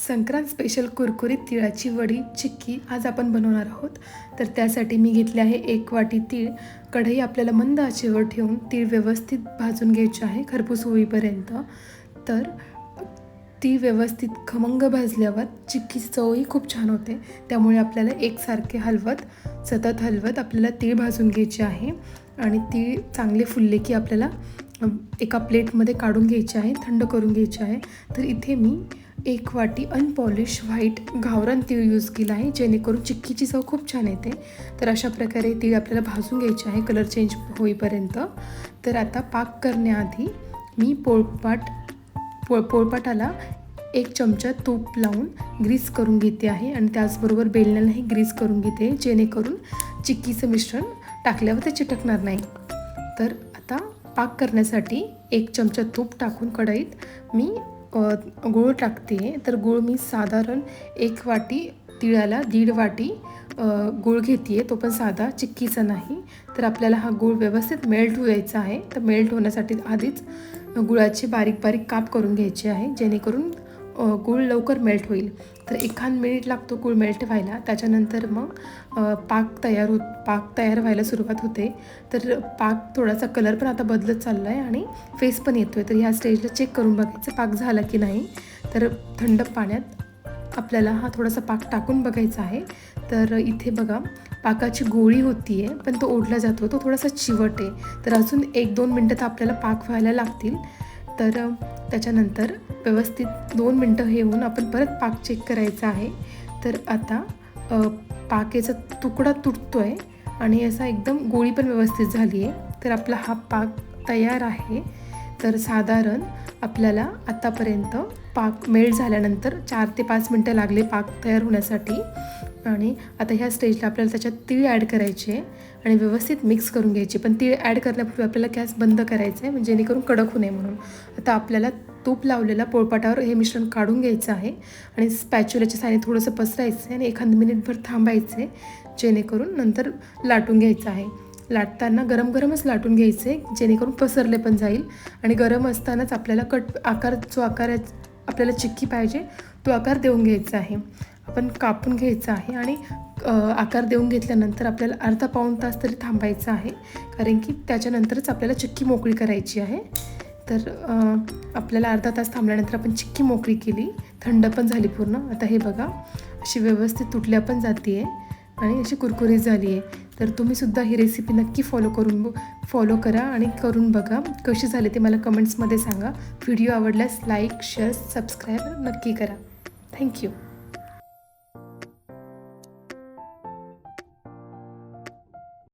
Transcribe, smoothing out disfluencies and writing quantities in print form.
Sankrant special कुरकुरीत तिळाची वडी चिक्की आज आपण बनवणार आहोत। तर त्यासाठी मी घेतले आहे 1 वाटी तीळ। कढई आपल्याला मंद आचेवर ठेवून तीळ व्यवस्थित भाजून घ्यायचे आहे खरपूस होईपर्यंत। तर तीळ व्यवस्थित खमंग भाजल्यावर चिक्कीची चवही खूप छान होते। त्यामुळे आपल्याला एकसारखे सतत हलवत आपल्याला तीळ भाजून घ्यायचे आहे आणि तीळ चांगले फुलले की आपल्याला एका प्लेटमध्ये काढून घ्यायचे आहे, थंड करून घ्यायचे आहे। तर इथे मी 1 वाटी अनपॉलिश व्हाईट गावरान तीळ यूज केला आहे, जेणेकरून चिक्कीची चव खूप छान येते। तर अशा प्रकारे तीळ आपल्याला भाजून घ्यायचे आहे कलर चेंज होईपर्यंत। तर आता पाक करण्याआधी मी पोळपाटाला 1 चमचा तूप लावून ग्रीस करून घेते आहे आणि त्याचबरोबर बेलण्यालाही ग्रीस करून घेते, जेणेकरून चिक्कीचं मिश्रण टाकल्यावर ते चिटकणार नाही। तर आता पाक करण्यासाठी 1 चमचा तूप टाकून कढईत मी गूळ टाकते। तर गूळ मी साधारण 1 वाटी तिळाला 1.5 वाटी गूळ घेते, तो पण साधा, चिक्कीचा नाही। तर आपल्याला हा गूळ व्यवस्थित मेल्ट व्हायचा आहे। तर मेल्ट होण्यासाठी आधीच गुळाचे बारीक बारीक काप करून घ्यायचे आहे, जेणेकरून गूळ लवकर मेल्ट होईल। तर 1 मिनिट लागतो गूळ मेल्ट व्हायला। त्याच्यानंतर मग पाक तयार व्हायला सुरुवात होते। तर पाक थोडासा कलर पण आता बदलत चालला आहे आणि फेस पण येतो आहे। तर ह्या स्टेजला चेक करून बघायचं पाक झाला की नाही। तर थंड पाण्यात आपल्याला हा थोडासा पाक टाकून बघायचा आहे। तर इथे बघा पाकाची गोळी होती आहे, पण तो ओढला जातो, तो थोडासा चिवट आहे। तर अजून 1-2 मिनटं तर आपल्याला पाक व्हायला लागतील। तर त्याच्यानंतर व्यवस्थित 2 मिनटं हे होऊन आपण परत पाक चेक करायचा आहे। तर आता पाकेचा तुकडा तुटतो आहे आणि असा एकदम गोळी पण व्यवस्थित झाली आहे। तर आपला हा पाक तयार आहे। तर साधारण आपल्याला आतापर्यंत पाक मेल्ट झाल्यानंतर 4 ते 5 मिनटं लागले पाक तयार होण्यासाठी। आणि आता ह्या स्टेजला आपल्याला त्याच्यात तीळ ॲड करायचे आणि व्यवस्थित मिक्स करून घ्यायचे। पण तीळ ॲड करण्यापूर्वी आपल्याला गॅस बंद करायचा आहे, म्हणजे जेणेकरून कडक होऊ नये म्हणून। आता आपल्याला तूप लावलेला पोळपाटावर हे मिश्रण काढून घ्यायचं आहे आणि स्पॅच्युलाच्या साहाय्याने थोडंसं पसरायचं आहे आणि 1 मिनिटभर थांबायचे, जेणेकरून नंतर लाटून घ्यायचं आहे। लाटताना गरम गरमच लाटून घ्यायचे, जेणेकरून पसरले पण जाईल। आणि गरम असतानाच आपल्याला जो आकार आपल्याला चिक्की पाहिजे तो आकार देऊन घ्यायचा आहे। आपण कापून घ्यायचं आहे आणि आकार देऊन घेतल्यानंतर आपल्याला अर्धा पाऊण तास तरी थांबायचं आहे, कारण की त्याच्यानंतरच आपल्याला चिक्की मोकळी करायची आहे। तर आपल्याला अर्धा तास थांबल्यानंतर आपण चिक्की मोकळी केली, थंड पण झाली पूर्ण। आता हे बघा अशी व्यवस्थित तुटल्या पण जाते आहे आणि अशी कुरकुरीत झाली आहे। तर तुम्हीसुद्धा ही रेसिपी नक्की फॉलो करा आणि करून बघा कशी झाली ते मला कमेंट्समध्ये सांगा। व्हिडिओ आवडल्यास लाईक, शेअर, सबस्क्राईब नक्की करा। थँक्यू।